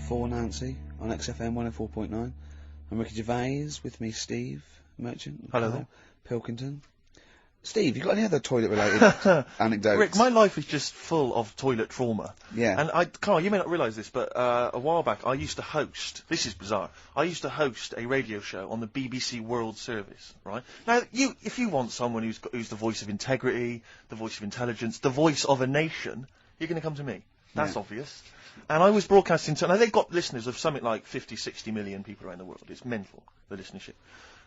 for Nancy on XFM 104.9. I'm Ricky Gervais, with me Steve Merchant. Hello there. Pilkington. Steve, you got any other toilet-related anecdotes? Rick, my life is just full of toilet trauma. Yeah. And Carl, you may not realise this, but a while back I used to host, this is bizarre, I used to host a radio show on the BBC World Service, right? Now, if you want someone who's the voice of integrity, the voice of intelligence, the voice of a nation, you're going to come to me. That's obvious. And I was broadcasting to, now they've got listeners of something like 50, 60 million people around the world. It's mental, the listenership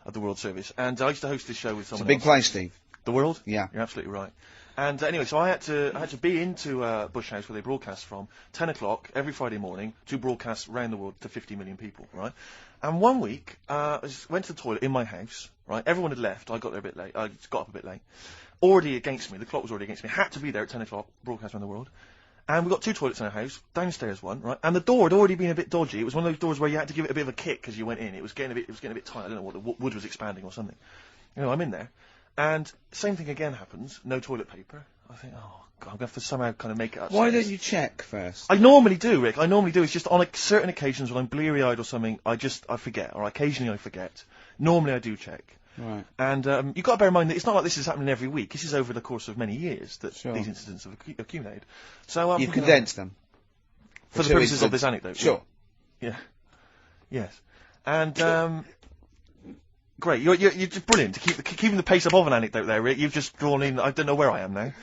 of the World Service. And I used to host this show with someone else. It's a big place, Steve. The World? Yeah. You're absolutely right. And anyway, so I had to be into Bush House, where they broadcast from, 10 o'clock every Friday morning to broadcast around the world to 50 million people, right? And one week, I went to the toilet in my house, right? Everyone had left. I got there a bit late. I got up a bit late. Already against me. The clock was already against me. Had to be there at 10 o'clock, broadcast around the world. And we got 2 toilets in our house, downstairs one, right? And the door had already been a bit dodgy. It was one of those doors where you had to give it a bit of a kick as you went in. It was getting a bit tight. I don't know what, the wood was expanding or something. You know, I'm in there. And same thing again happens. No toilet paper. I think, oh God, I'm going to have to somehow kind of make it up. Why don't you check first? I normally do, Rick. I normally do. It's just on certain occasions when I'm bleary-eyed or something, I forget, or occasionally I forget. Normally I do check. Right. And you've got to bear in mind that it's not like this is happening every week. This is over the course of many years that Sure. these incidents have accumulated. So You've condensed them. for the purposes of this anecdote. Sure. Yeah. Yes. And great. You're just brilliant to keeping the pace up of an anecdote there, Rick. You've just drawn in. I don't know where I am now.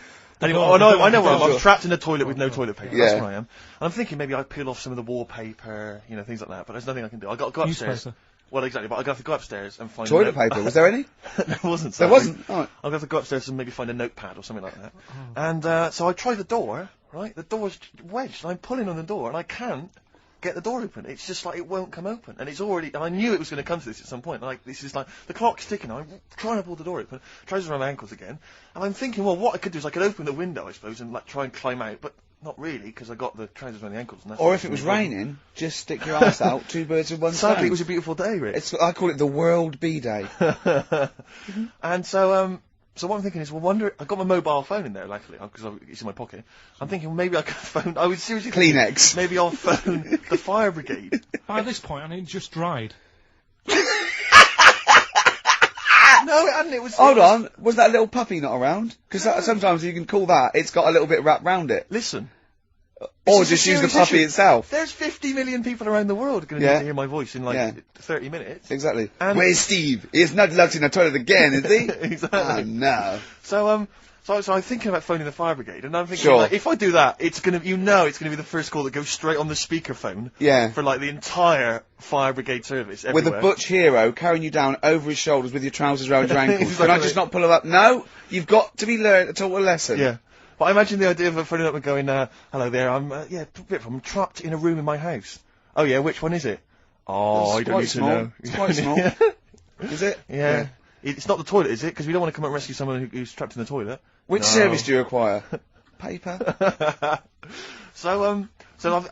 Anyway, I know where I am. I'm trapped in a toilet with no toilet paper. That's where I am. And I'm thinking maybe I peel off some of the wallpaper, you know, things like that. But there's nothing I can do. I got to go upstairs. Newspaper. Well, exactly. But I got to go upstairs and find Toilet paper, was there any? There wasn't. There wasn't? Alright. I'll have to go upstairs and maybe find a notepad or something like that. And so I try the door, right? The door's wedged, and I'm pulling on the door, and I can't get the door open. It's just like it won't come open. And it's already, and I knew it was going to come to this at some point. Like, this is like, the clock's ticking. I'm trying to pull the door open, trousers around my ankles again. And I'm thinking, well, what I could do is I could open the window, I suppose, and like try and climb out, but not really, because I got the trousers around the ankles. And that's Or if it was raining, just stick your ass out, 2 birds with one stone. Sadly, it was a beautiful day, Rick. I call it the World B-Day. And so what I'm thinking is, well, I got my mobile phone in there, luckily, because it's in my pocket. I'm thinking, well, maybe I could phone, I was seriously thinking, Kleenex. maybe I'll phone the fire brigade. By this point, I mean, it just dried. No, it hadn't, it was... Hold on, was that little puppy not around? Because sometimes you can call that, it's got a little bit wrapped round it. Listen. Or This is just a use the serious puppy issue. itself. There's 50 million people around the world going to need to hear my voice in like 30 minutes. Exactly. And- Where's Steve? He's not locked in the toilet again, is he? Exactly. Oh, no. So I'm thinking about phoning the fire brigade, and I'm thinking, Sure. like, if I do that, it's gonna be the first call that goes straight on the speakerphone. Yeah. For like the entire fire brigade service With everywhere. a butch hero carrying you down over his shoulders with your trousers around your ankles. Can I Exactly. just not pull him up? No, you've got to be learned to taught a lesson. Yeah. But I imagine the idea of phoning up and going, hello there, I'm trapped in a room in my house. Oh yeah, which one is it? Oh, I It's don't quite need small. to know. It's quite small. Is it? Yeah. It's not the toilet, is it? Because we don't want to come and rescue someone who's trapped in the toilet. Which No. service do you require? Paper? So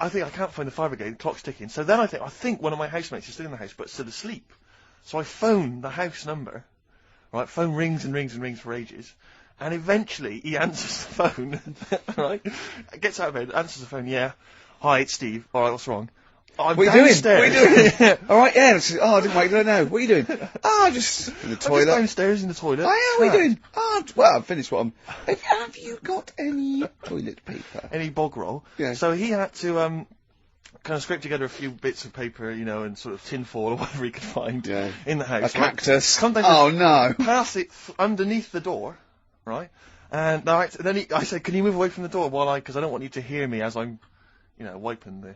I think I can't find the fire brigade. The clock's ticking. So then I think one of my housemates is still in the house, but still asleep. So I phone the house number. Right, phone rings and rings and rings for ages, and eventually he answers the phone. Right, gets out of bed, answers the phone. Yeah, hi, it's Steve. All right, what's wrong? I'm What are you doing? downstairs. What are you doing? All right, yeah. Oh, I didn't wait. No. What are you doing? Oh, just in the I'm just toilet. downstairs in the toilet. Oh, yeah, what are you doing? Oh, well, I've finished what I'm... Have you got any toilet paper? Any bog roll. Yeah. So he had to kind of scrape together a few bits of paper, you know, and sort of tinfoil or whatever he could find in the house. A cactus. Come down Oh, no. pass it underneath the door, right? And now then I said, can you move away from the door because I don't want you to hear me as I'm, you know, wiping the...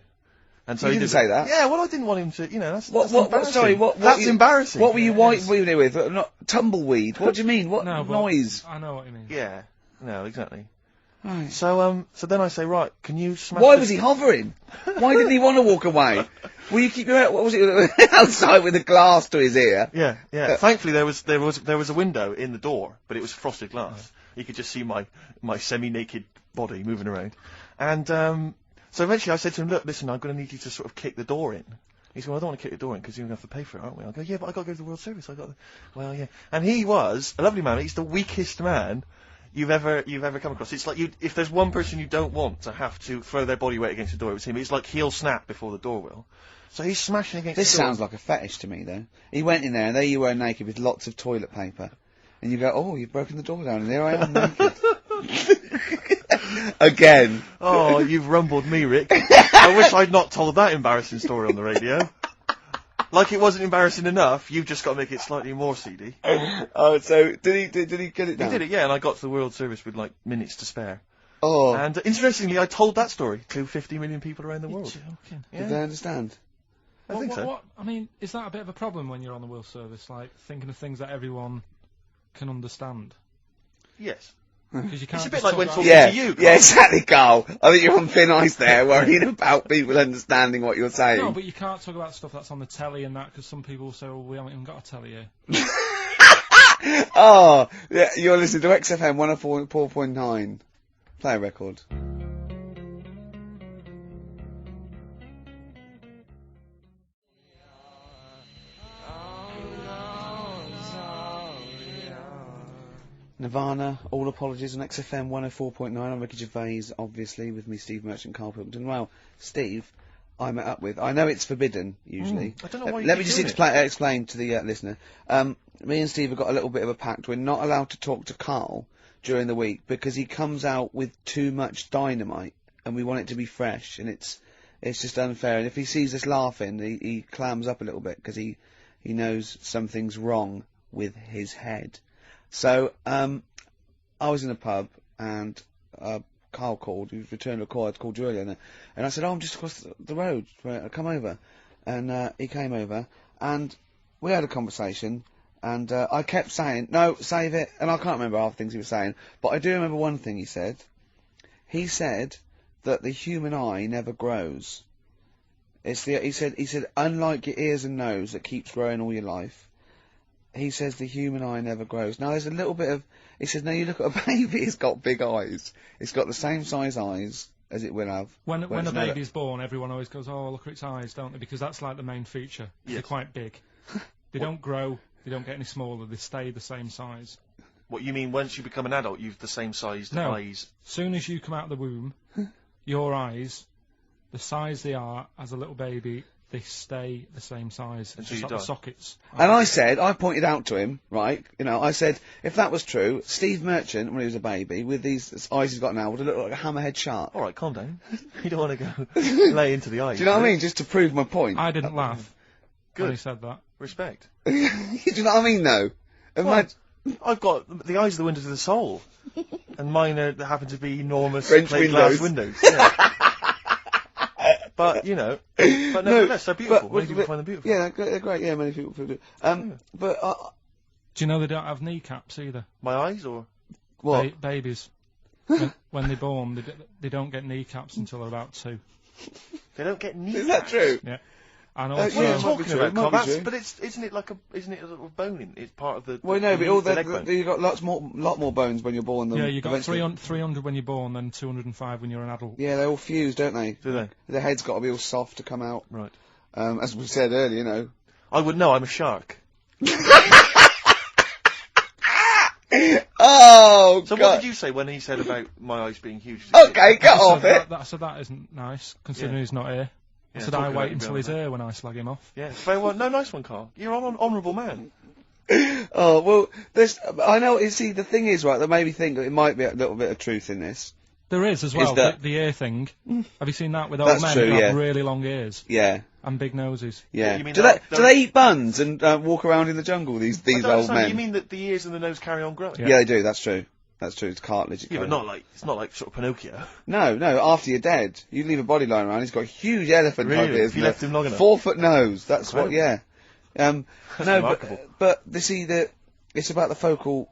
And so You he didn't did say that. Yeah, well, I didn't want him to, you know, that's What, embarrassing. sorry, That's embarrassing. What were you Yes. wiping it with? Not tumbleweed. What do you mean? What No, but noise? I know what you mean. Yeah, no, exactly. Right. So then I say, right, can you smash Why this- was he hovering? Why didn't he want to walk away? Will you keep your... What was it? Outside with a glass to his ear? Yeah. Thankfully, there was a window in the door, but it was frosted glass. You could just see my semi-naked body moving around. And so eventually I said to him, look, listen, I'm going to need you to sort of kick the door in. He said, well, I don't want to kick the door in because you're going to have to pay for it, aren't we? I go, yeah, but I got to go to the World Service. Well, yeah. And he was a lovely man. He's the weakest man you've ever come across. It's like if there's one person you don't want to have to throw their body weight against the door, it's him. It's like he'll snap before the door will. So he's smashing against This the door. sounds like a fetish to me, though. He went in there, and there you were naked with lots of toilet paper. And you go, oh, you've broken the door down, and there I am naked. Again. Oh, you've rumbled me, Rick. I wish I'd not told that embarrassing story on the radio. Like it wasn't embarrassing enough, you've just got to make it slightly more seedy. Oh, so did he get it down? He did it, yeah, and I got to the World Service with like minutes to spare. Oh. And interestingly, I told that story to 50 million people around the You're world. joking. Yeah. Did they understand? I think so. I mean, is that a bit of a problem when you're on the Will Service, like thinking of things that everyone can understand? Yes. Because you can't. It's a bit just like talk when about- talking Yeah, to you, Carl. yeah, exactly, Carl. I think you're on thin ice there, worrying about people understanding what you're saying. No, but you can't talk about stuff that's on the telly and that, because some people will say, well, we haven't even got a telly here. Oh, yeah, you're listening to XFM 104.9. Play a record. Nirvana, All Apologies on XFM 104.9. I'm Ricky Gervais, obviously, with me, Steve Merchant, Carl Pilkington. Well, Steve, I met up with. I know it's forbidden, usually. I don't know why you Let me keep just doing explain to the listener. Me and Steve have got a little bit of a pact. We're not allowed to talk to Carl during the week because he comes out with too much dynamite, and we want it to be fresh, and it's just unfair. And if he sees us laughing, he clams up a little bit because he knows something's wrong with his head. So, I was in a pub, and Carl called. He was returning a call. I'd called you earlier, and I said, "Oh, I'm just across the road. Come over." And he came over, and we had a conversation. And I kept saying, "No, save it." And I can't remember half the things he was saying, but I do remember one thing he said. He said that the human eye never grows. He said, unlike your ears and nose that keeps growing all your life, he says the human eye never grows. Now there's a little bit of, he says, now you look at a baby, it's got big eyes. It's got the same size eyes as it will have. When a it's never- baby's born, everyone always goes, oh, look at its eyes, don't they? Because that's like the main feature. Yes. They're quite big. They don't grow, they don't get any smaller, they stay the same size. What you mean, once you become an adult, you've the same sized No. eyes? Soon as you come out of the womb, your eyes, the size they are as a little baby, they stay the same size. Until Just you like die. the sockets. And I pointed out to him, right, I said, if that was true, Steve Merchant, when he was a baby, with these eyes he's got now, would have looked like a hammerhead shark. Alright, calm down. You don't want to go lay into the eyes. Do you know what I mean? Just to prove my point. I didn't laugh when Good. he said that. Respect. Do you know what I mean, though? Imagine, I've got the eyes are the windows of the soul, and mine happen to be enormous French plate glass windows. Yeah. But nevertheless, they're beautiful. Many people find them beautiful. Yeah, they're great. Yeah, many people do. But Do you know they don't have kneecaps either? My eyes, or what? Babies. When they're born, they don't get kneecaps until they're about 2. they don't get knees. Is that true? Yeah. And Yeah, What are it you might be talking true, about, it might Carl? be That's, true. but isn't it a little bone in? It's part of the. Well, no, but all the leg bone. you've got lot more bones when you're born than Yeah, you got eventually- 300 when you're born, then 205 when you're an adult. Yeah, they all fuse, don't they? Do they? The head's got to be all soft to come out. Right. As we said earlier, I would know. I'm a shark. Oh, So God. what did you say when he said about my eyes being huge? Okay, get I off said it. that isn't nice, considering Yeah. he's not here. Yeah, I said talking I about wait you until being he's on here when I slag him off. Yeah. Very well. No, nice one, Carl. You're an honourable man. Oh, well, I know, you see, the thing is, right, that made me think that it might be a little bit of truth in this. There is as well, that- the ear thing. Have you seen that with old That's men true, who have yeah. really long ears Yeah, and big noses? yeah. You mean Do that- they eat buns and walk around in the jungle, these I don't old understand. men? You mean that the ears and the nose carry on growing? Yeah, they do, that's true. That's true, it's cartilage. Yeah, but it's not like sort of Pinocchio. No, after you're dead, you leave a body lying around, he's got a huge elephant Really? type ears. If you left him long enough? 4-foot nose, that's what, Incredible. yeah. No, remarkable. but it's about the focal,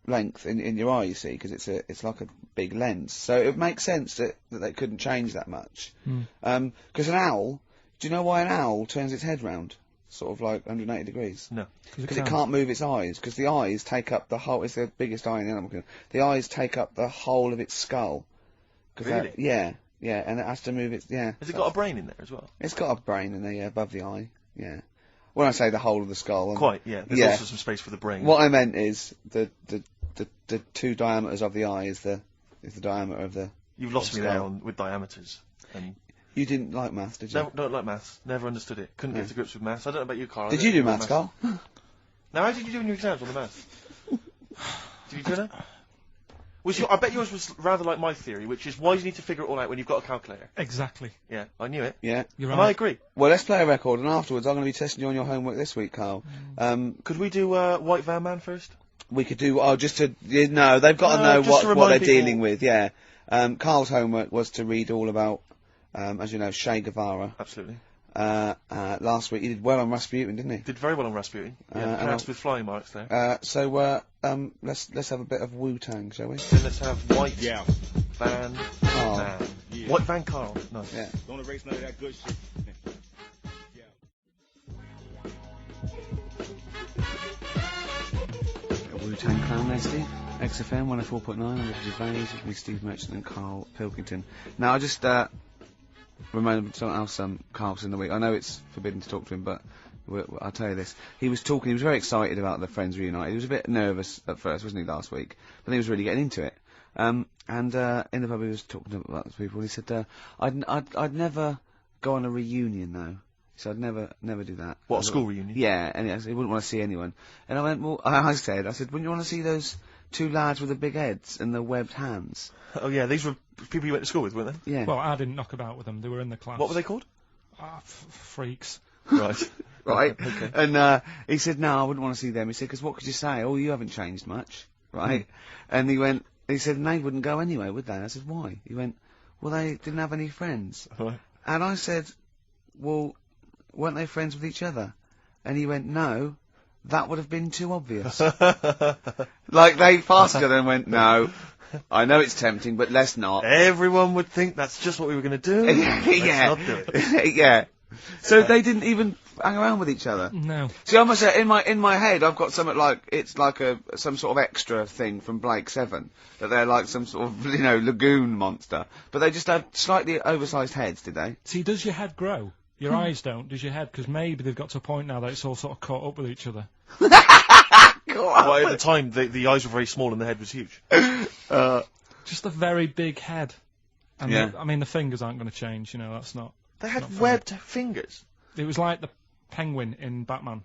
length in your eye, you see, because it's like a big lens. So it makes sense that they couldn't change that much. Because an owl, do you know why an owl turns its head round? Sort of like 180 degrees. No. Because it can't move its eyes, because the eyes take up the whole, it's the biggest eye in the animal kingdom. The eyes take up the whole of its skull. Really? Yeah, and it has to move its, yeah. Has it got a brain in there as well? It's got a brain in there, yeah, above the eye, yeah. When I say the whole of the skull. Quite, yeah. There's Yeah. also some space for the brain. What I meant is, the two diameters of the eye is the diameter of the. You've lost me there skull. with diameters. And You didn't like maths, did you? no, don't like maths. Never understood it. Couldn't get to grips with maths. I don't know about you, Carl. Did you do maths, Carl? Now, how did you do in your exams on the maths? Did you do that? I bet yours was rather like my theory, which is why do you need to figure it all out when you've got a calculator? Exactly. Yeah, I knew it. Yeah. You're And right. I agree. Well, let's play a record, and afterwards I'm going to be testing you on your homework this week, Carl. Could we do White Van Man first? We could do, they've got to know just to what remind they're people. dealing with, yeah. Carl's homework was to read all about, as you know, Che Guevara. Absolutely. Last week he did well on Rasputin, didn't he? Did very well on Rasputin. Yeah, and passed with flying marks there. Let's have a bit of Wu-Tang, shall we? Then let's have White Van Carl. Man. Yeah. White Van Carl. No. Yeah. Don't erase none of that good shit. Wu-Tang Clan there, Steve. XFM 104.9, I'm Richard Gervais, with me, Steve Merchant and Carl Pilkington. Now, I just remembered something else Carl's in the week. I know it's forbidden to talk to him, but I'll tell you this. He was very excited about the Friends reunited. He was a bit nervous at first, wasn't he, last week? But then he was really getting into it. In the pub he was talking about the people, and he said, I'd never go on a reunion, though. So I'd never do that. What, a school reunion? Yeah, and he wouldn't want to see anyone. And I went, well, I said, wouldn't you want to see those two lads with the big heads and the webbed hands? Oh yeah, these were people you went to school with, weren't they? Yeah. Well, I didn't knock about with them. They were in the class. What were they called? Freaks. Right. Right. Okay. And he said, no, I wouldn't want to see them. He said, because what could you say? Oh, you haven't changed much. Right. And he said, and they wouldn't go anyway, would they? I said, why? He went, well, they didn't have any friends. Right. And I said, well, weren't they friends with each other? And he went, no, that would have been too obvious. Like, they passed each other and went, no, I know it's tempting, but let's not. Everyone would think that's just what we were going to do. Yeah. Let's not do it. Yeah. So they didn't even hang around with each other. No. See, I must say, in my head, I've got something like, it's like some sort of extra thing from Blake 7, that they're like some sort of, lagoon monster. But they just had slightly oversized heads, did they? See, does your head grow? Your eyes don't, does your head? Because maybe they've got to a point now that it's all sort of caught up with each other. Well, at the time, the eyes were very small and the head was huge. Just a very big head. And Yeah. the fingers aren't going to change, that's not... They had not funny. webbed fingers. It was like the penguin in Batman.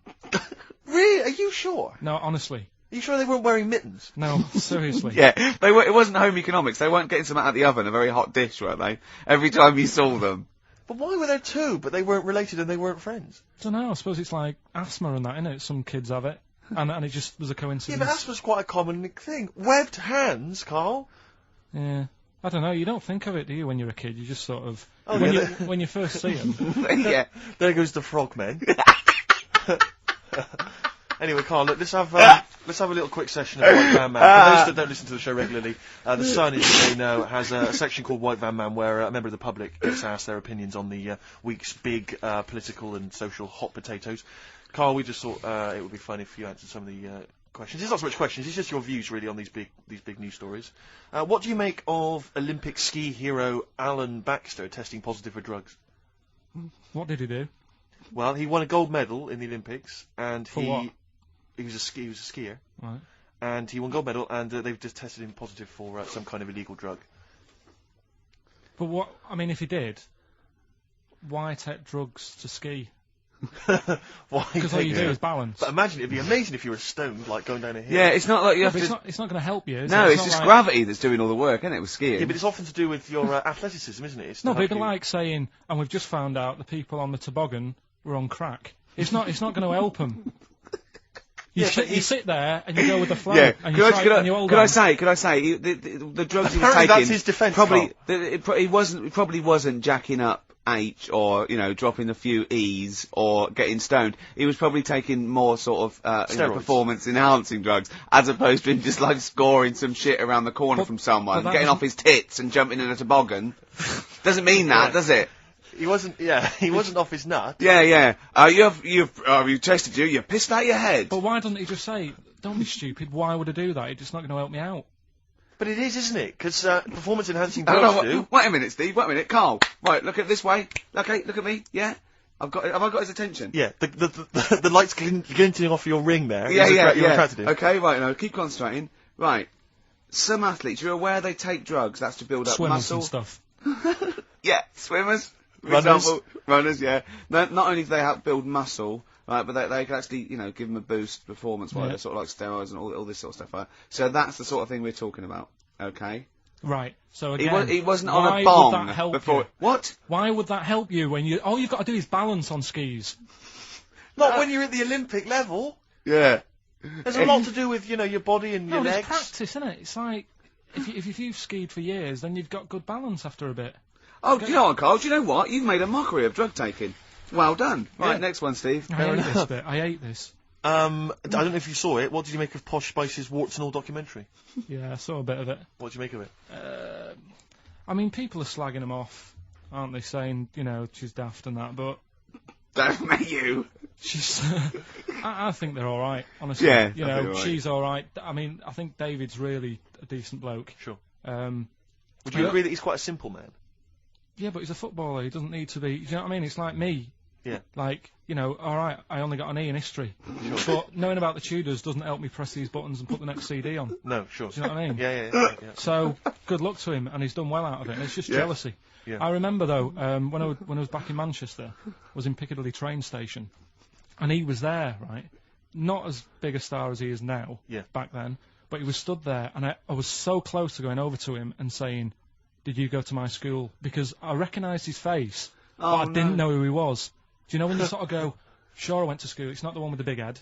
Really? Are you sure? No, honestly. Are you sure they weren't wearing mittens? No, seriously. Yeah, it wasn't home economics. They weren't getting something out of the oven, a very hot dish, were they? Every time you saw them. But why were there two, but they weren't related and they weren't friends? I don't know, I suppose it's like asthma and that, innit? Some kids have it. And it just was a Yeah, coincidence. but that was quite a common thing. Webbed hands, Carl. Yeah. I don't know, you don't think of it, do you, when you're a kid? You just sort of... Oh, when, yeah, when you first see them. Yeah. There goes the frogmen. Anyway, Carl, look, let's have a little quick session of White Van Man. For those that don't listen to the show regularly, the Sun, as you may know, has a section called White Van Man where a member of the public gets asked their opinions on the week's big political and social hot potatoes. Carl, we just thought it would be fun if you answered some of the questions. It's not so much questions, it's just your views really on these big news stories. What do you make of Olympic ski hero Alan Baxter testing positive for drugs? What did he do? Well, he won a gold medal in the Olympics, and For what? he was a skier, Right. and he won gold medal, and they've just tested him positive for some kind of illegal drug. But what... if he did, why take drugs to ski? Why? Because all you do is balance. But imagine, it'd be amazing if you were stoned, like going down a hill. Yeah, it's not like you have But to... it's not going to help you, is No, it? it's not just like... gravity that's doing all the work, isn't it, with skiing? Yeah, but it's often to do with your athleticism, isn't it? It's to No, but help it'd be you. like saying, and we've just found out the people on the toboggan were on crack. It's not going to help them. You sit there and you go with the flow. Yeah, And could you hold I on. say, the drugs he was Apparently taking... that's his defence, Probably, he probably wasn't jacking up H or, dropping a few E's or getting stoned. He was probably taking more sort of, Steroids. performance-enhancing drugs, as opposed to him just, scoring some shit around the corner from someone, that getting doesn't- off his tits and jumping in a toboggan. Doesn't mean that, does it? He wasn't off his nut. Yeah. You tested you. You pissed out your head. But why doesn't he just say, don't be stupid, why would I do that? It's just not going to help me out. But it is, isn't it? Because performance-enhancing I don't drugs know, do. wait a minute, Steve. Wait a minute, Carl. Right, look at this way. Okay, look at me. Yeah, have I got his attention? Yeah, the lights glinting off your ring there. Yeah. You're attracted to him. Okay, right now, keep concentrating. Right. Some athletes, you're aware they take drugs. That's to build up Swimmers muscle. and stuff. Yeah, swimmers. For Runners. example, runners, yeah. Not only do they help build muscle, right, but they can actually, give them a boost performance-wise. Yeah. They're sort of like steroids and all this sort of stuff. Right? So that's the sort of thing we're talking about, okay? Right. So again, He wasn't why on a bong would that help before. you? What? Why would that help you when you? All you've got to do is balance on skis. Not when you're at the Olympic level. Yeah. There's a lot to do with, your body and your No, legs. it's practice, isn't it? It's like if you've skied for years, then you've got good balance after a bit. Oh, do you know what, Carl? Do you know what? You've made a mockery of drug taking. Well done. Right, Yeah. next one, Steve. I hate this bit. I hate this. I don't know if you saw it. What did you make of Posh Spice's Warts and All documentary? Yeah, I saw a bit of it. What did you make of it? I mean, people are slagging him off, aren't they? Saying, she's daft and that, but Don't make you. she's. I think they're all right, honestly. Yeah, I think they're all right. She's all right. I mean, I think David's really a decent bloke. Sure. Would Would you agree that he's quite a simple man? Yeah, but he's a footballer. He doesn't need to be. Do you know what I mean? It's like me. Yeah. Like, all right, I only got an E in history. But knowing about the Tudors doesn't help me press these buttons and put the next CD on. No, sure. Do you know what I mean? Yeah. So, good luck to him, and he's done well out of it. And it's just Yeah. jealousy. Yeah. I remember, though, when I was back in Manchester, I was in Piccadilly train station, and he was there, right? Not as big a star as he is now, Yeah. back then, but he was stood there, and I was so close to going over to him and saying, "Did you go to my school?" Because I recognised his face, but I didn't know who he was. Do you know when you sort of go, "Sure, I went to school. It's not the one with the big head."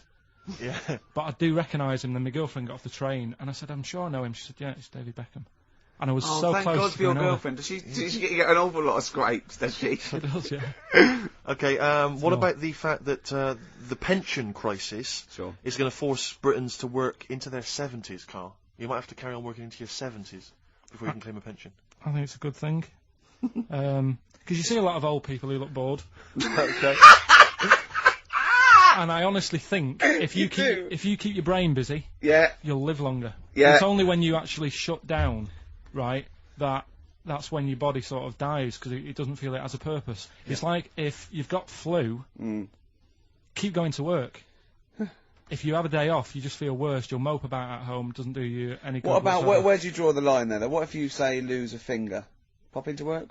Yeah. But I do recognise him. Then my girlfriend got off the train, and I said, "I'm sure I know him." She said, "Yeah, it's David Beckham." And I was Oh, so thank close God to for your going over. girlfriend. Does she get an awful lot of scrapes, does she? She does, yeah. Okay, what So- about the fact that the pension crisis Sure. is going to force Britons to work into their 70s, Carl? You might have to carry on working into your 70s before you can claim a pension. I think it's a good thing. Because you see a lot of old people who look bored. Okay. And I honestly think if you keep your brain busy, Yeah. you'll live longer. Yeah. It's only when you actually shut down, right, that's when your body sort of dies because it doesn't feel it has a purpose. It's like if you've got flu, keep going to work. If you have a day off, you just feel worse. You'll mope about at home. Doesn't do you any good. What about, whatsoever. where do you draw the line there? What if you, say, lose a finger? Pop into work?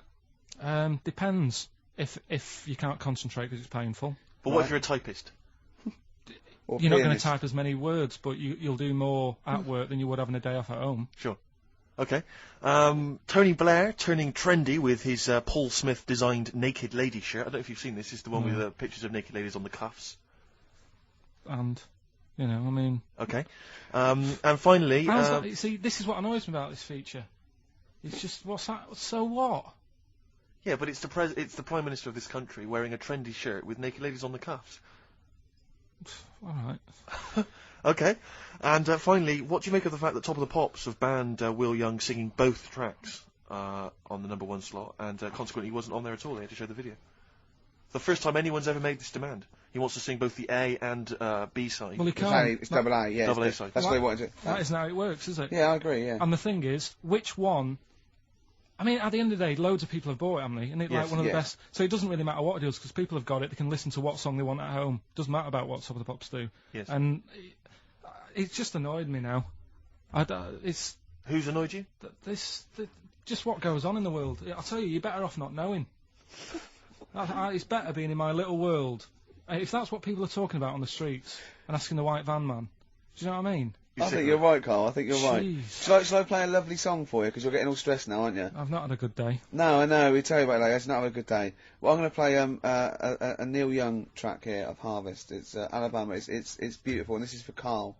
Depends. If you can't concentrate because it's painful, But what if you're a typist? Or you're not going to pianist? type as many words, but you'll do more at work than you would having a day off at home. Sure. Okay. Tony Blair turning trendy with his Paul Smith designed naked lady shirt. I don't know if you've seen this. It's the one with the pictures of naked ladies on the cuffs. And, I mean... Okay. And finally... how's that? You see, this is what annoys me about this feature. It's just, what's that? So what? Yeah, but it's the Prime Minister of this country wearing a trendy shirt with naked ladies on the cuffs. All right. Okay. And finally, what do you make of the fact that Top of the Pops have banned Will Young singing both tracks on the #1 slot, and consequently he wasn't on there at all? They had to show the video. The first time anyone's ever made this demand. He wants to sing both the A and B side. Well, he It's, can't. it's double A, yeah. Double A it's- side. That's what they wanted to... That isn't how it works, is it? Yeah, I agree, yeah. And the thing is, which one... I mean, at the end of the day, loads of people have bought it, haven't they? And it's Yes, like one of the yes. best... So it doesn't really matter what it does, because people have got it, they can listen to what song they want at home. Doesn't matter about what Top of the Pops do. Yes. And it's just annoyed me now. It's... Who's annoyed you? Just what goes on in the world. I'll tell you, you're better off not knowing. It's better being in my little world. If that's what people are talking about on the streets and asking the white van man, do you know what I mean? I think you're right, Carl. I think you're right. Jeez. Shall I play a lovely song for you? Because you're getting all stressed now, aren't you? I've not had a good day. No, I know. We tell you about it later. It's not having a good day. Well, I'm going to play a Neil Young track here of Harvest. It's Alabama. It's beautiful, and this is for Carl.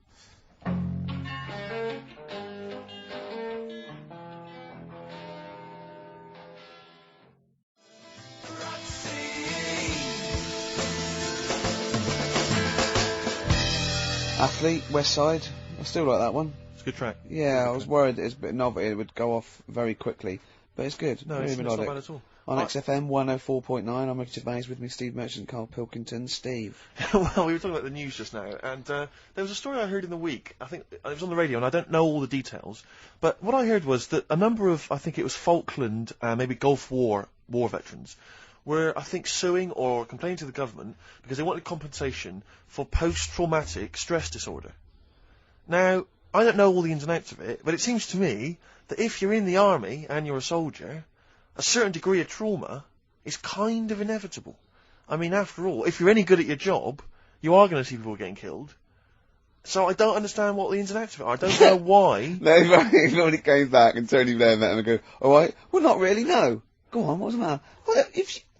Athlete, West Side. I still like that one. It's a good track. Yeah, I was worried it's a bit novelty. It would go off very quickly, but it's good. No, Very it's not melodic. bad at all. On XFM 104.9, I'm Richard Bays, with me Steve Merchant, Carl Pilkington. Steve. Well, we were talking about the news just now, and there was a story I heard in the week. I think it was on the radio, and I don't know all the details. But what I heard was that a number of, I think it was Falkland, maybe Gulf War veterans, were, I think, suing or complaining to the government because they wanted compensation for post-traumatic stress disorder. Now, I don't know all the ins and outs of it, but it seems to me that if you're in the army and you're a soldier, a certain degree of trauma is kind of inevitable. I mean, after all, if you're any good at your job, you are going to see people getting killed. So I don't understand what the ins and outs of it are. I don't know why. No, when he came back and Tony Blair met him and go, all right, well, not really, no. Go on, what's the matter? Well,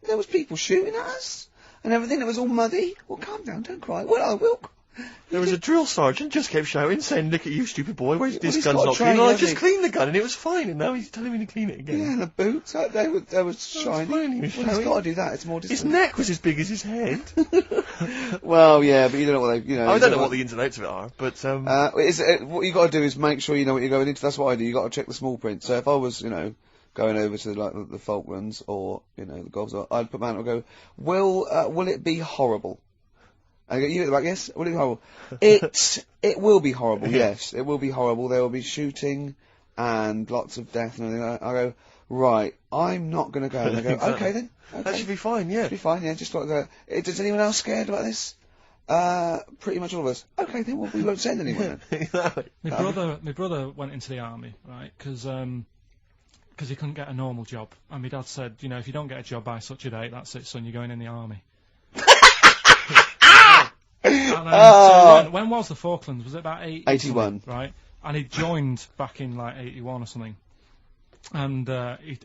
there was people shooting at us and everything, it was all muddy. Well, calm down, don't cry. Well, I will. There was a drill sergeant just kept shouting, saying, look at you, stupid boy, where's this he's gun's got not trained, clean? And I hasn't just he? cleaned the gun and it was fine, and now he's telling me to clean it again. Yeah, and the boots, they were shiny. fine, he was Well, he's showing. got to do that, it's more His discipline. neck was as big as his head. Well, yeah, but you don't know what I don't know what the ins and outs of it are, but what you got to do is make sure you know what you're going into. That's what I do. You got to check the small print. So if I was, going over to the Falklands or the Gulf, I'd put my hand up and go, will it be horrible? I go, you like, yes, will it be horrible? It will be horrible. Yes, it will be horrible. There will be shooting and lots of death and everything. I go, right, I'm not going to go. And I go, Exactly. okay then. Okay. that should be fine, yeah. Should be fine. Yeah, just like that. Is anyone else scared about this? Pretty much all of us. Okay, then we won't send anyone then. Exactly. My brother went into the army, right? Because he couldn't get a normal job, and my dad said, if you don't get a job by such a date, that's it, son. You're going in the army. And, when was the Falklands? Was it about 81. Right? And he joined back in 81 or something. And he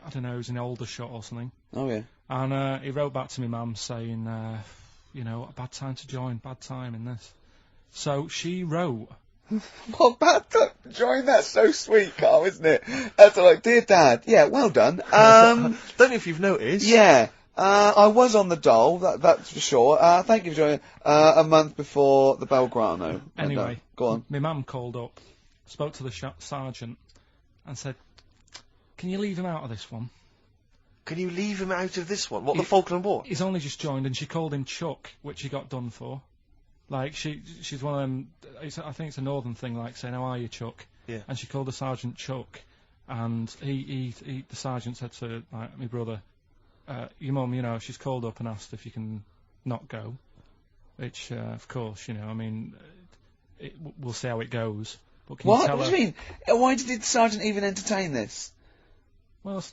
I don't know, he was in Aldershot or something. Oh yeah. And he wrote back to my mum saying, a bad time to join, bad time in this. So she wrote. What bad time to join? That's so sweet, Carl, isn't it? That's like, dear Dad. Yeah, well done. Don't know if you've noticed. Yeah. I was on the dole, that's for sure. Thank you for joining. A month before the Belgrano. Anyway, go on. My mum called up, spoke to the sergeant, and said, "Can you leave him out of this one? Can you leave him out of this one? What, the Falkland War? He's only just joined," and she called him Chuck, which he got done for. Like she's one of them. I think it's a northern thing, like saying, "How are you, Chuck?" Yeah. And she called the sergeant Chuck, and the sergeant said to my brother, "Your mum, she's called up and asked if you can not go," which, of course, we'll see how it goes. But can you What? tell What her? do you mean? Why did the sergeant even entertain this? Well,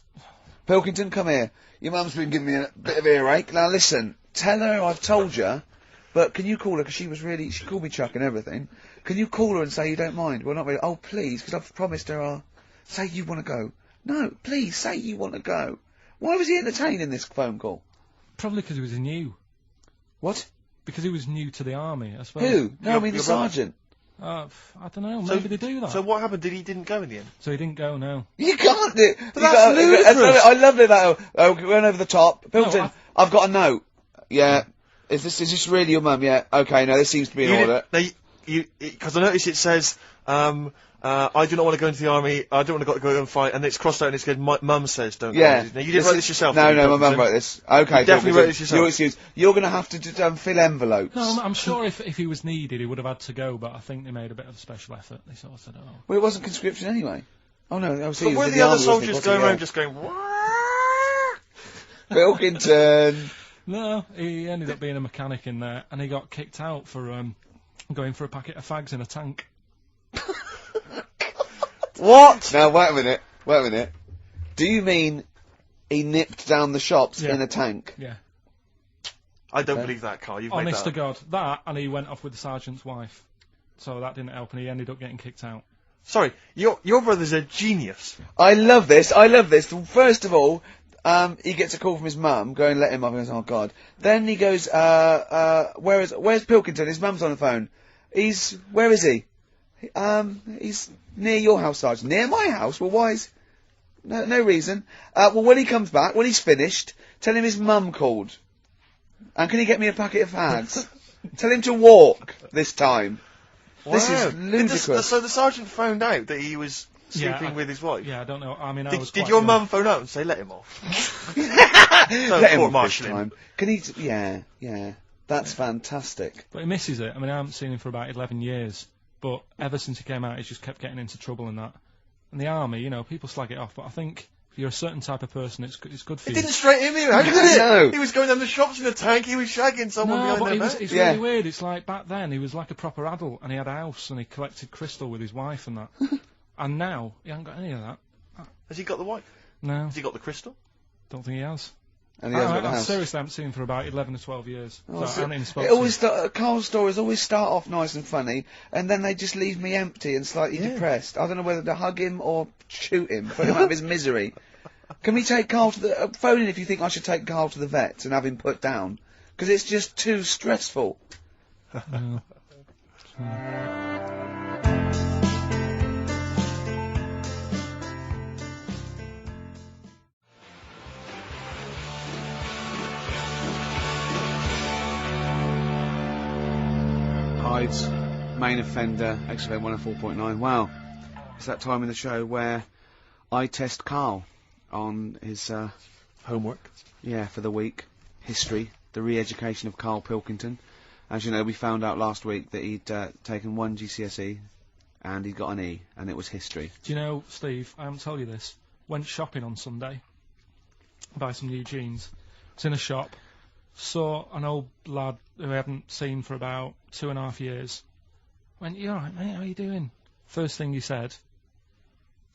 Pilkington, come here. Your mum's been giving me a bit of earache. Now listen, tell her I've told you, but can you call her, because she called me Chuck and everything. Can you call her and say you don't mind? Well, not really. Oh, please, because I've promised her say you want to go. No, please, say you want to go. Why was he entertaining this phone call? probably because he was new. What? Because he was new to the army, I suppose. Who? No, I mean the your brother. sergeant. I don't know. Maybe they do that. So what happened? He didn't go in the end? So he didn't go. No. You can't do it. But that's ludicrous. I love it that. Oh, we went over the top. Pilkington, No, I've got a note. Yeah. Is this really your mum? Yeah. Okay, no, this seems to be in order. Because I noticed it says, I do not want to go into the army, I don't want to go and fight, and it's crossed out and it said, my mum says don't Yeah. go. Now, you didn't write this yourself, No, did you, no, my mum Pilkington? wrote this. Okay, You definitely Pilkington, wrote this yourself. your excuse. You're going to have to fill envelopes. No, I'm sure if he was needed, he would have had to go. But I think they made a bit of a special effort. They sort of said, "Oh, Well, it wasn't conscription anyway. Oh no, I was But were the other soldiers going around just going, "Wah?" Pilkington. no." He ended up being a mechanic in there, and he got kicked out for going for a packet of fags in a tank. What? Now wait a minute. Do you mean he nipped down the shops Yeah. in a tank? Yeah. I don't Okay. believe that, Carl. You've made Honest that to up. God, that, and he went off with the sergeant's wife, so that didn't help, and he ended up getting kicked out. Sorry, your brother's a genius. I love this. First of all, he gets a call from his mum, going, let him up, and goes, oh God. Then he goes, where's Pilkington? His mum's on the phone. Where is he? He's near your house, Sergeant. Near my house? Well, why is... No reason. Well, when he comes back, when he's finished, tell him his mum called. And can he get me a packet of fags? Tell him to walk this time. This is ludicrous. So the sergeant found out that he was sleeping with his wife? Yeah, I don't know. I mean, I was Did quite your young. mum phone out and say, let him off? Let him off this marshal him. time. Can he... Yeah. That's fantastic. But he misses it. I mean, I haven't seen him for about 11 years. But ever since he came out, he's just kept getting into trouble and that. And the army, people slag it off. But I think If you're a certain type of person, it's good for It you. didn't straight him in, how did it? No. He was going down the shops in a tank, he was shagging someone No, behind but their back. it's Yeah. really weird. It's like back then he was like a proper adult and he had a house and he collected crystal with his wife and that. And now he hasn't got any of that. Has he got the wife? No, Has he got the crystal? don't think he has. And he hasn't got the I house. seriously haven't seen him for about 11 or 12 years. Oh, So I haven't even spoken It to always him. Carl's stories always start off nice and funny, and then they just leave me empty and slightly Yeah. depressed. I don't know whether to hug him or shoot him, put him out of his misery. Can we take Carl to the phone in if you think I should take Carl to the vet and have him put down? Because it's just too stressful. Yeah. Hyde's main offender, XFM 104.9. Wow, it's that time in the show where I test Carl on his Homework. for the week. History, the re-education of Carl Pilkington. As you know, we found out last week that he'd taken one GCSE and he'd got an E, and it was history. Do you know, Steve, I haven't told you this, went shopping on Sunday, buy some new jeans. Was in a shop, saw an old lad who I hadn't seen for about 2.5 years. Went, "You alright, mate? How are you doing?" First thing he said,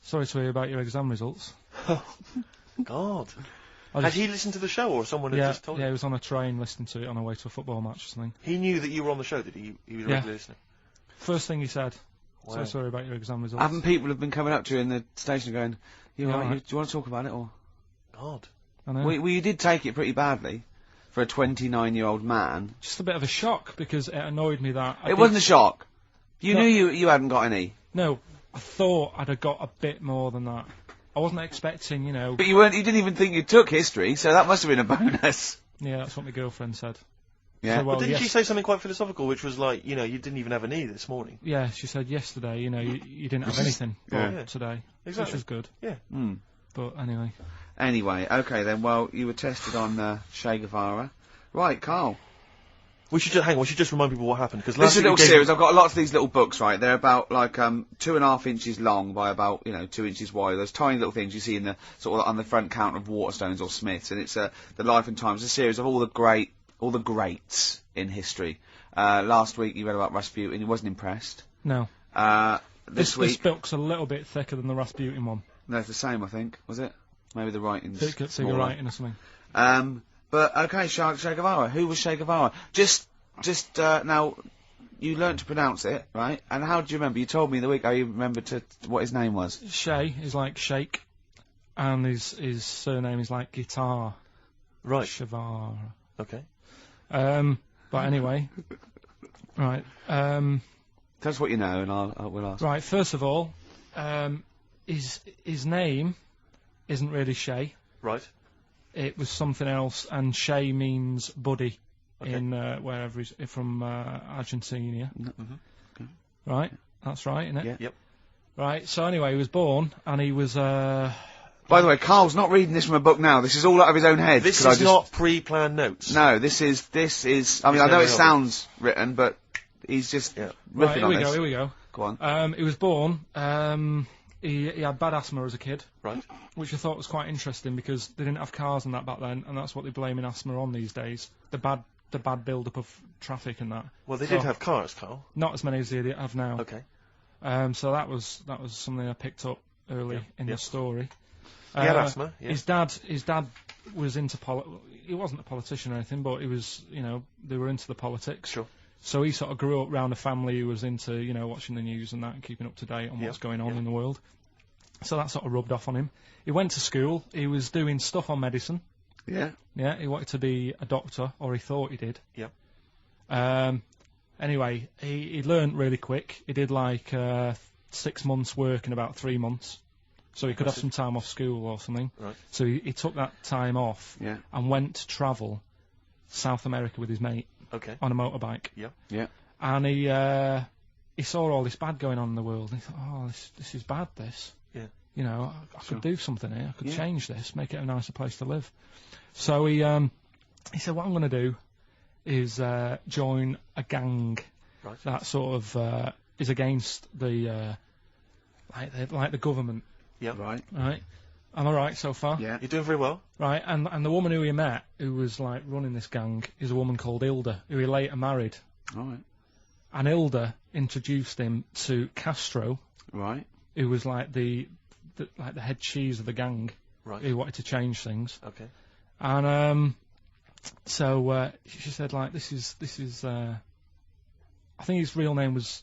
"Sorry to hear about your exam results." God. I Had just- he listened to the show, or someone had yeah, just told yeah, him? he was on a train listening to it on the way to a football match or something. He knew that you were on the show, did he? He was a Yeah. regular listener. First thing he said, Wow. "So sorry about your exam results." Haven't people have been coming up to you in the station going, "You Yeah, alright? alright. Do you want to talk about it?" Or I God. know. well, you did take it pretty badly for a 29-year-old man. Just a bit of a shock because it annoyed me that It wasn't a shock. You No. knew you hadn't got any, No, I thought I'd have got a bit more than that. I wasn't expecting, but you didn't even think you took history, so that must have been a bonus. Yeah, that's what my girlfriend said. Yeah. So, well, But didn't yes- she say something quite philosophical, which was like, you didn't even have an E this morning? Yeah, she said yesterday, you didn't have anything Yeah. but today, Exactly. which was good. Hmm. But anyway, Anyway, okay then. Well, you were tested on Che Guevara, right, Carl? We should just remind people what happened, because This last is a week little we gave- series. I've got lots of these little books, right? They're about like 2.5 inches long by about 2 inches wide. Those tiny little things you see in the sort of on the front counter of Waterstones or Smiths, and it's the Life and Times, a series of all the greats in history. Last week you read about Rasputin. He wasn't impressed. no. This This week, book's a little bit thicker than the Rasputin one. no, it's the same. I think was it? Maybe the writing's Thicker smaller. writing or something. But okay, Che Guevara. Who was Che Guevara? Just now, you learnt to pronounce it, right? And how do you remember? You told me the week how you remembered what his name was. Che is like shake, and his surname is like guitar. Right. Shavar. Okay. But anyway, right. Tell us what you know, and we'll ask. Right. First of all, his name isn't really Che. Right. It was something else, and Che means buddy Okay. in wherever he's from Argentina. Okay. Right, that's right, isn't it? Yeah. Yep. Right. So anyway, he was born, and he was. By the way, Carl's not reading this from a book now. This is all out of his own head. This Could I is just- not pre-planned notes. No, this is. I mean, I know never it held sounds written, but he's just Yeah. Right. riffing Here on we this. go. Here we go. Go on. He was born. He had bad asthma as a kid, Right. which I thought was quite interesting because they didn't have cars and that back then, and that's what they're blaming asthma on these days. The bad build-up of traffic and that. Well, they So- did have cars, Carl. Not as many as they have now. Okay. So that was something I picked up early in yeah. the story. He had asthma. Yeah. His dad was into he wasn't a politician or anything, but he was, they were into the politics. Sure. So he sort of grew up around a family who was into, watching the news and that and keeping up to date on Yeah, what's going on yeah. in the world. So that sort of rubbed off on him. He went to school. He was doing stuff on medicine. Yeah. Yeah, he wanted to be a doctor, or he thought he did. Yeah. Anyway, he learned really quick. He did like 6 months work in about 3 months. So he could have some time off school or something. Right. So he took that time off Yeah. and went to travel South America with his mate Okay. on a motorbike. Yeah. And he saw all this bad going on in the world. And he thought, oh, this is bad, this. Yeah. I Sure. could do something here. I could Yeah. change this, make it a nicer place to live. So he said, what I'm going to do is join a gang Right. that sort of is against the like the government, Right. right? I'm alright so far. Yeah. You're doing very well. Right, and the woman who he met, who was like running this gang, is a woman called Hilda, who he later married. Alright. And Hilda introduced him to Castro, Right. who was like the head cheese of the gang, Right. who wanted to change things. Okay. And so she said like this is I think his real name was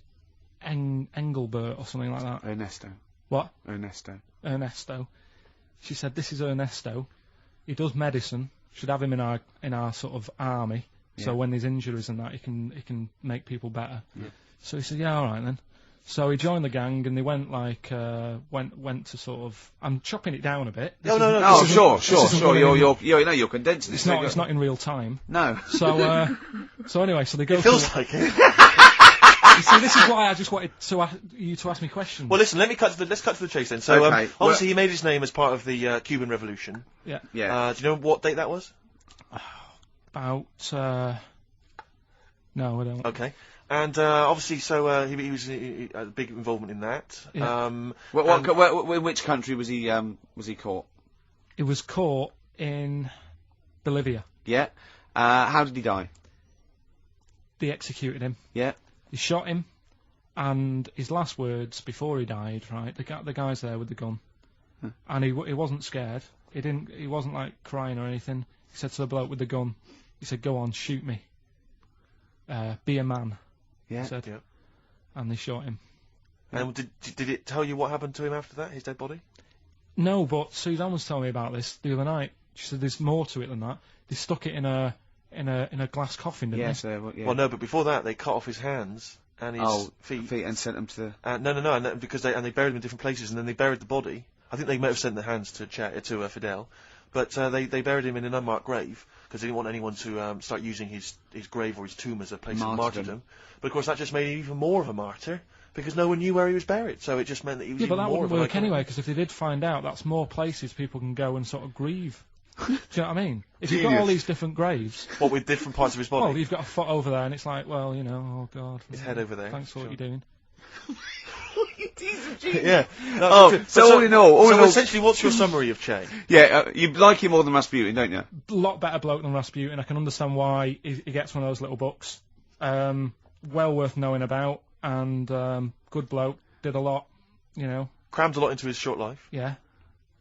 Engelbert or something like that. Ernesto. What? Ernesto. She said this is Ernesto. He does medicine. Should have him in our sort of army. Yeah. So when there's injuries and that, he can make people better. Yeah. So he said, yeah, all right then. So he joined the gang, and they went went to sort of. I'm chopping it down a bit. No. Oh, sure. You're condensing. It's not in real time. No. So anyway, so they go. It feels like it. You see, this is why I just wanted you to ask me questions. Well, listen. Let's cut to the chase then. So, Okay, obviously, he made his name as part of the Cuban Revolution. Yeah. Yeah. Do you know what date that was? About. No, I don't. Okay. And obviously, so he was a big involvement in that. Yeah. And- In which country was he caught? It was caught in Bolivia. Yeah. How did he die? They executed him. Yeah. They shot him, and his last words before he died, right? The guy's there with the gun, and he wasn't scared. He wasn't like crying or anything. He said to the bloke with the gun, he said, "Go on, shoot me. Be a man." Yeah. He said, Yeah. and they shot him. And did it tell you what happened to him after that? His dead body? No, but Suzanne was telling me about this the other night. She said there's more to it than that. They stuck it in a glass coffin, didn't Yes. they? Yeah. Well, no, but before that, they cut off his hands and his feet. and sent them to the. No, and because they buried him in different places, and then they buried the body. I think they might have sent the hands to Fidel, but they buried him in an unmarked grave because they didn't want anyone to start using his grave or his tomb as a place of martyrdom. But of course, that just made him even more of a martyr because no one knew where he was buried. So it just meant that he was even but that more wouldn't of an work icon. anyway, because if they did find out, that's more places people can go and sort of grieve. Do you know what I mean? If you've got all these different graves, What with different parts of his body? well, you've got a foot over there, and it's like, well, you know, oh God. His head over there. Thanks for what you're doing. Yeah. So all in all, essentially, what's your summary of Che? yeah, you like him more than Rasputin, don't you? A lot better bloke than Rasputin. I can understand why he gets one of those little books. Well worth knowing about, and good bloke. Did a lot, you know. Crammed a lot into his short life. Yeah.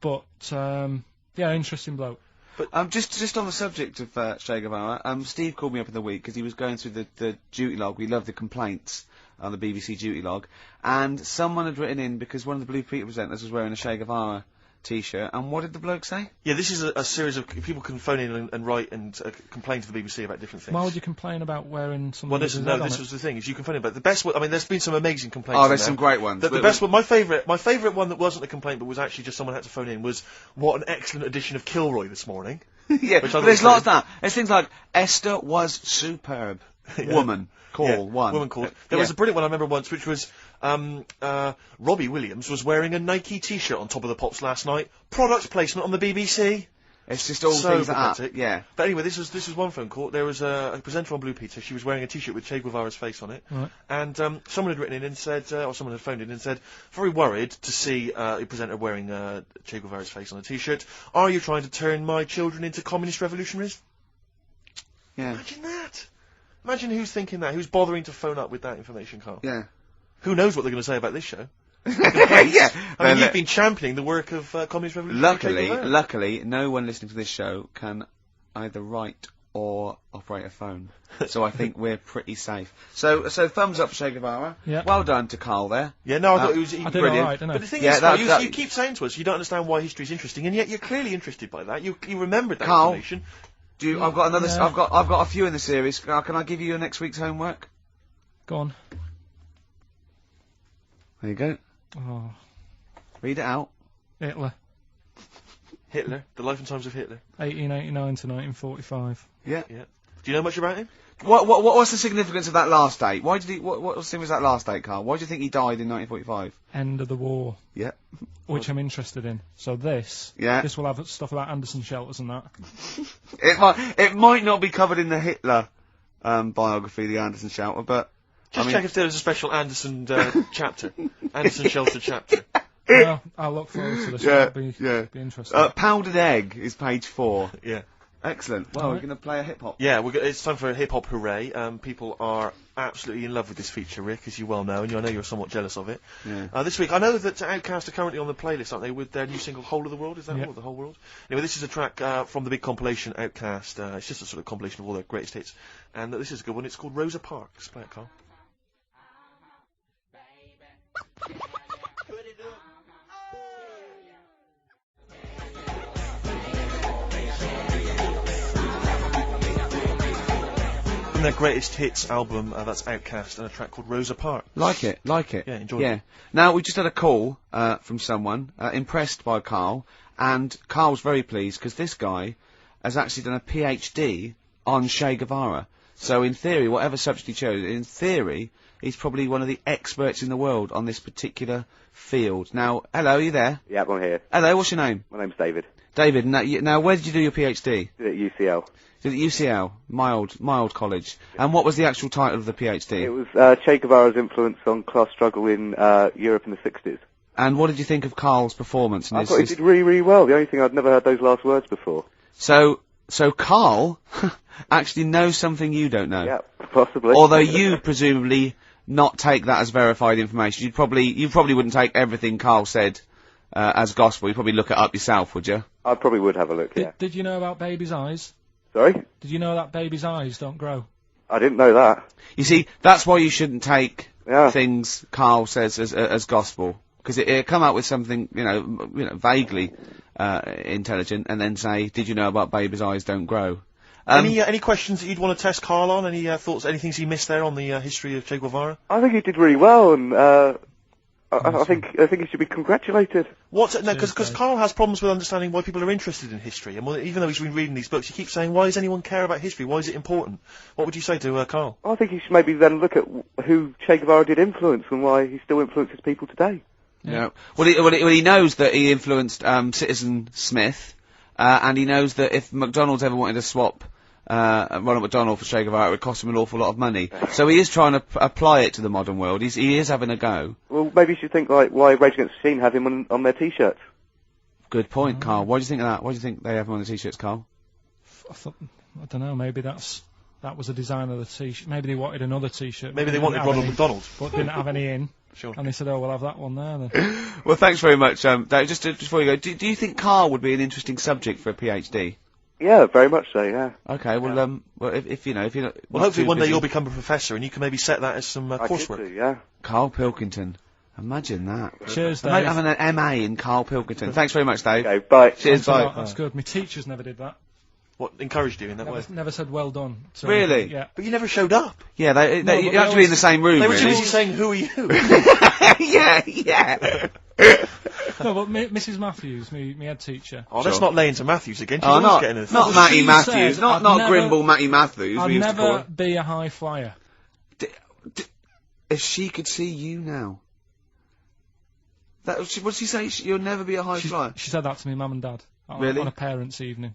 But yeah, interesting bloke. But just on the subject of Che Guevara, Steve called me up in the week because he was going through the duty log. We love the complaints on the BBC duty log, and someone had written in because one of the Blue Peter presenters was wearing a Che Guevara T-shirt, and what did the bloke say? Yeah, this is a series of people can phone in and write and complain to the BBC about different things. Why would you complain about wearing something? Well, listen, this was the thing. Is you can phone in, but the best one. I mean, there's been some amazing complaints. Oh, there's some great ones. The best one, my favourite one that wasn't a complaint, but was actually just someone had to phone in. Was what an excellent edition of Kilroy this morning. Yeah, but there's lots of that. There's things like Esther was superb. Yeah. Woman call one. Woman called. There was a brilliant one I remember once, which was Robbie Williams was wearing a Nike T-shirt on Top of the Pops last night. Product placement on the BBC. It's just all So things like that. pathetic. Yeah. But anyway, this was one phone call. There was a presenter on Blue Peter. She was wearing a T-shirt with Che Guevara's face on it, Right. and someone had written in and said, or someone had phoned in and said, very worried to see a presenter wearing Che Guevara's face on a T-shirt. Are you trying to turn my children into communist revolutionaries? Yeah. Imagine that. Imagine who's thinking that. Who's bothering to phone up with that information, Carl? Yeah. Who knows what they're going to say about this show? Yeah. I mean, you've been championing the work of communist revolution. Luckily, no one listening to this show can either write or operate a phone. So I think we're pretty safe. So thumbs up, Che Guevara. Yeah. Well done to Carl there. Yeah, no, I thought it was I did brilliant. all right, didn't I? But the thing Yeah, is, Carl, that- you keep saying to us you don't understand why history's interesting, and yet you're clearly interested by that. You remembered that Carl, information. I've got another. Yeah. I've got a few in the series. Can I give you your next week's homework? Go on. There you go. Oh, Read it out. Hitler. Hitler, the life and times of Hitler. 1889 to 1945. Yeah. Yeah. Do you know much about him? What's the significance of that last date? Why did he? What was that last date, Carl? Why do you think he died in 1945? End of the war. Yeah. Which I'm interested in. So this will have stuff about Anderson shelters and that. It might not be covered in the Hitler biography, the Anderson Shelter, but Just check if there is a special Anderson chapter. Anderson Shelter chapter. Well, I'll look forward to this. Yeah, It'll be interesting. Powdered Egg is page 4. Yeah. Excellent. Well, we're going to play a hip hop. Yeah, it's time for a hip hop hooray. People are absolutely in love with this feature, Rick, as you well know, and I know you're somewhat jealous of it. Yeah. This week, I know that Outkast are currently on the playlist, aren't they, with their new single "Whole of the World"? Is that all? The whole world? Anyway, this is a track from the big compilation Outkast. It's just a sort of compilation of all their greatest hits, and this is a good one. It's called Rosa Parks. Play it, Carl. Their greatest hits album, that's Outkast, and a track called Rosa Parks. Like it. Yeah, enjoy it. Now, we just had a call from someone impressed by Carl, and Carl's very pleased because this guy has actually done a PhD on Che Guevara. So in theory, whatever subject he chose, in theory, he's probably one of the experts in the world on this particular field. Now, hello, are you there? Yeah, I'm here. Hello, what's your name? My name's David. David, now where did you do your PhD? Did it at UCL. Did it at UCL, mild college. And what was the actual title of the PhD? It was Che Guevara's influence on class struggle in Europe in the 60s. And what did you think of Carl's performance? I thought he did really, really well. The only thing, I'd never heard those last words before. So Carl actually knows something you don't know. Yeah, possibly. Although you presumably not take that as verified information. You probably wouldn't take everything Carl said as gospel. You'd probably look it up yourself, would you? I probably would have a look, yeah. Did you know about babies' eyes? Sorry? Did you know that babies' eyes don't grow? I didn't know that. You see, that's why you shouldn't take Yeah. things Carl says as gospel. Because it'll come out with something, vaguely intelligent, and then say, did you know about babies' eyes don't grow? Any questions that you'd want to test Carl on? Any thoughts, any things he missed there on the history of Che Guevara? I think he did really well, and I think he should be congratulated. Because Carl has problems with understanding why people are interested in history, and even though he's been reading these books, he keeps saying, why does anyone care about history? Why is it important? What would you say to Carl? I think he should maybe then look at who Che Guevara did influence and why he still influences people today. Yeah. Well, he knows that he influenced Citizen Smith, and he knows that if McDonald's ever wanted to swap Ronald McDonald for Che Guevara, it would cost him an awful lot of money. So he is trying to apply it to the modern world. He is having a go. Well, maybe you should think like why Rage Against the Machine have him on their T-shirts. Good point, Carl. Why do you think of that? Why do you think they have him on the T-shirts, Carl? I don't know. Maybe that was the design of the T-shirt. Maybe they wanted another T-shirt. Maybe they wanted Ronald McDonald, but didn't have any in. Sure. And they said, "Oh, we'll have that one there." Then. Well, thanks very much, Dave. Just before you go, do you think Carl would be an interesting subject for a PhD? Yeah, very much so. Yeah. Okay. Well, if you're not. Well, hopefully one day you'll become a professor, and you can maybe set that as some coursework. I could do, yeah. Carl Pilkington. Imagine that. Cheers, Dave. Imagine having an MA in Carl Pilkington. Thanks very much, Dave. Okay, bye. Cheers, bye. That's good. My teachers never did that. What encouraged you in that way? Never said well done. So, Really? Yeah. But you never showed up. Yeah, No, but you they have to be in the same room. They were too really. busy saying, "Who are you?" yeah. No, but Mrs. Matthews, me head teacher. Oh, let's not lay into Matthews again. She's Oh, always getting a not Matty She Matthews, said not I'd never- Grimble Matty Matthews. I'd we used to call never her. be a high flyer. If she could see you now. What did she say? You'll never be a high flyer. She said that to me, mum and dad, Really? on a parents' evening.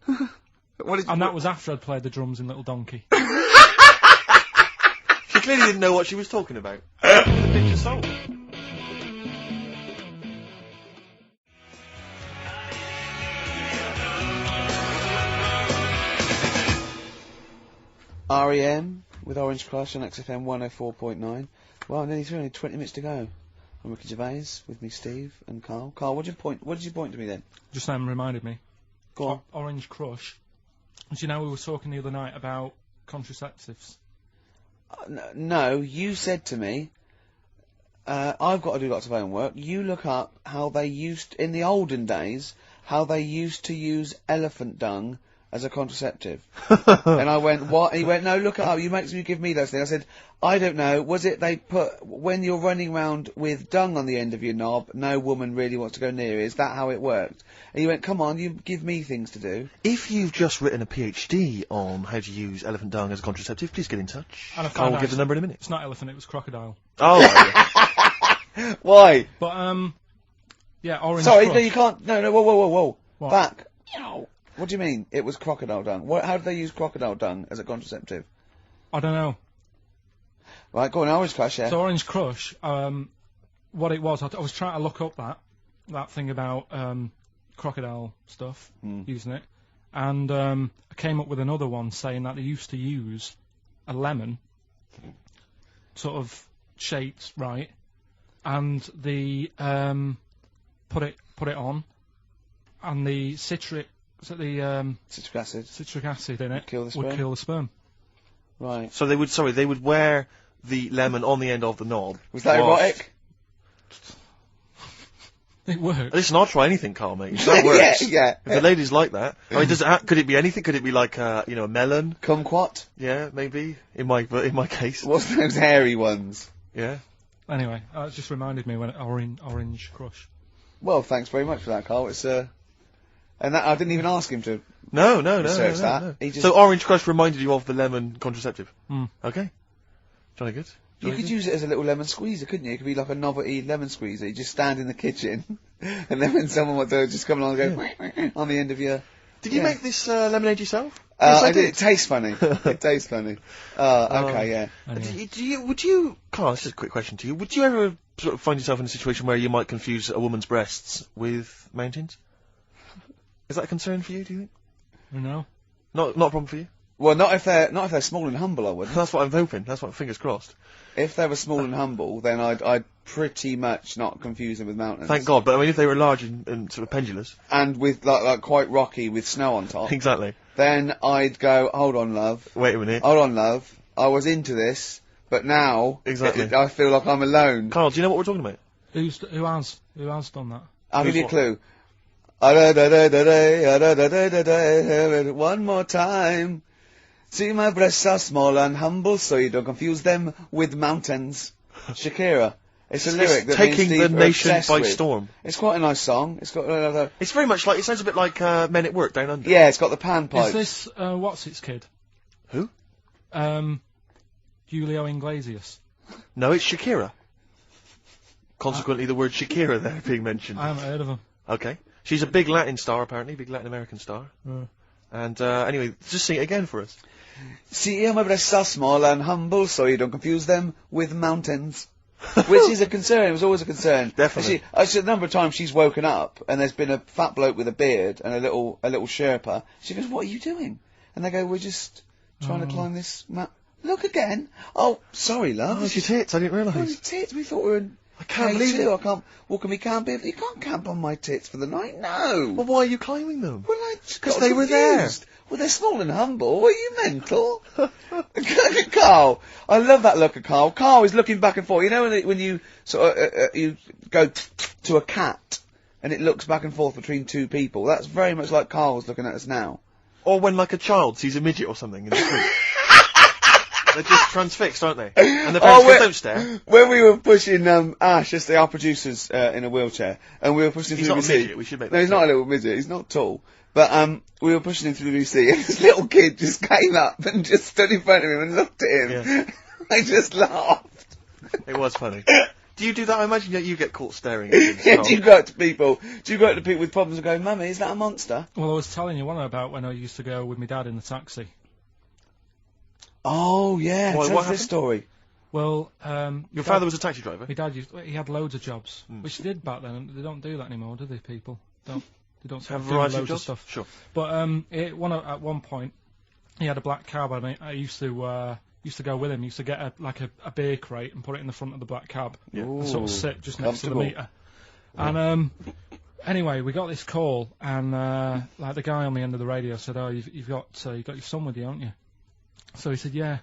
And that was after I'd played the drums in Little Donkey. She clearly didn't know what she was talking about. The picture sold. REM with Orange Crush on XFM 104.9. Well, nearly through, only 20 minutes to go. I'm Ricky Gervais, with me Steve and Carl. Carl, what did you point to me then? Just reminded me. Go on. Orange Crush. Do you know we were talking the other night about contraceptives? No, you said to me, I've got to do lots of homework. You look up how they used, in the olden days, how they used to use elephant dung as a contraceptive. And I went, what? And he went, no, look it up. You make me give me those things. I said, I don't know. Was it they put, when you're running around with dung on the end of your knob, no woman really wants to go near it. Is that how it worked? And he went, come on, you give me things to do. If you've just written a PhD on how to use elephant dung as a contraceptive, please get in touch. And I I found will out give the number in a minute. It's not elephant, it was crocodile. Oh, yeah. Why? But, yeah, Orange Sorry, Crush. no, you can't. No, whoa. What? Back. What do you mean? It was crocodile dung. How did they use crocodile dung as a contraceptive? I don't know. Right, go on, Orange Crush, yeah. So Orange Crush, what it was, I was trying to look up that, that thing about crocodile stuff, using it, and I came up with another one saying that they used to use a lemon, sort of shaped right, and the put it on, and the citric acid in it would kill the sperm. Right. So they would wear the lemon on the end of the knob. Was that erotic? It works. Listen, I'll try anything, Carl, mate. If that works. Yeah. If the ladies like that. I mean, could it be anything? Could it be like, a melon? Kumquat? Yeah, maybe. In my case. What's those hairy ones? Yeah. Anyway, it just reminded me when Orange Crush. Well, thanks very much for that, Carl. It's and that I didn't even ask him to. No. Research that. He just- So Orange Crush reminded you of the lemon contraceptive? Okay. Jolly good. You could use it as a little lemon squeezer, couldn't you? It could be like a novelty lemon squeezer. You just stand in the kitchen, and then when someone wants to just come along and go on the end of your... Did you make this lemonade yourself? I did. It tastes funny. It tastes funny. Okay, yeah. Anyway. Carl, this is a quick question to you. Would you ever sort of find yourself in a situation where you might confuse a woman's breasts with mountains? Is that a concern for you, do you think? No. Not a problem for you? Well, not if they're small and humble, I wouldn't. That's what I'm hoping. That's what, fingers crossed. If they were small and humble, then I'd pretty much not confuse them with mountains. Thank God, but I mean, if they were large and sort of pendulous. And with like quite rocky with snow on top. Exactly. Then I'd go, hold on, love. Wait a minute. Hold on, love. I was into this, but now Exactly. I feel like I'm alone. Carl, do you know what we're talking about? Who has done that? I'll give you a what? clue. One more time. See, my breasts are small and humble, so you don't confuse them with mountains. Shakira. It's a lyric that taking me the and Steve are nation obsessed by with. storm. It's quite a nice song. It's got It's very much like, it sounds a bit like Men at Work Down Under. yeah, it's got the panpipes. Is this what's its kid? Who? Julio Iglesias. No, it's Shakira. Consequently, the word Shakira there being mentioned. I haven't heard of him. Okay. She's a big Latin star, apparently, big Latin American star. And anyway, just sing it again for us. See, my breasts are small and humble, so you don't confuse them with mountains. Which is a concern. It was always a concern. Definitely. A number of times she's woken up and there's been a fat bloke with a beard and a little Sherpa. She goes, "What are you doing?" And they go, "We're just trying to climb this mountain." Look again. Oh, sorry, love. Oh, it's your tits. I didn't Oh, realise. your tits. We thought we were in I can't believe it. I can't walk on me camp. You can't camp on my tits for the night. No. Well, why are you climbing them? Well, I just 'Cause got they were there. confused. Well, they're small and humble. What are you mental? Carl, I love that look of Carl. Carl is looking back and forth. You know when you sort of you go to a cat and it looks back and forth between two people. That's very much like Carl's looking at us now. Or when, like, a child sees a midget or something in the street. They're just transfixed, aren't they? And the parents go, don't stare. When we were pushing Ash, as our producer's in a wheelchair, and we were pushing He's through not the a VC. midget, we should make No, that he's not a little midget. He's not tall. But we were pushing him through the VC, and this little kid just came up and just stood in front of him and looked at him. Yeah. I just laughed. It was funny. Do you do that? I imagine that you get caught staring at him. Yeah, do you go up to people with problems and go, "Mummy, is that a monster?" Well, I was telling you one about when I used to go with my dad in the taxi. Oh yeah, Why, tell what us happened? this story. Well, Your father was a taxi driver? my dad he had loads of jobs, which they did back then. They don't do that anymore, do they? People they don't Have a do variety of loads jobs? stuff. Sure. But at one point, he had a black cab, and I used to go with him. Used to get a beer crate and put it in the front of the black cab, Yeah. and sort of sit just next to the Comfortable. meter. And anyway, we got this call, and the guy on the end of the radio said, "Oh, you've got your son with you, haven't you?" So he said, "Yeah."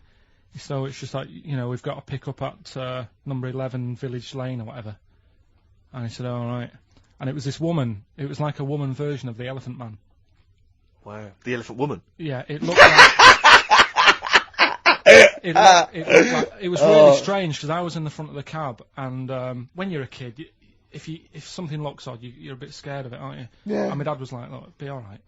So it's just like, we've got to pick up at number 11 Village Lane or whatever. And he said, "All right." And it was this woman. It was like a woman version of the Elephant Man. Wow. The Elephant Woman. Yeah, it looked like... it looked like... It was really strange, because I was in the front of the cab, and when you're a kid, if something looks odd, you're a bit scared of it, aren't you? Yeah. And my dad was like, "Look, it'll be all right."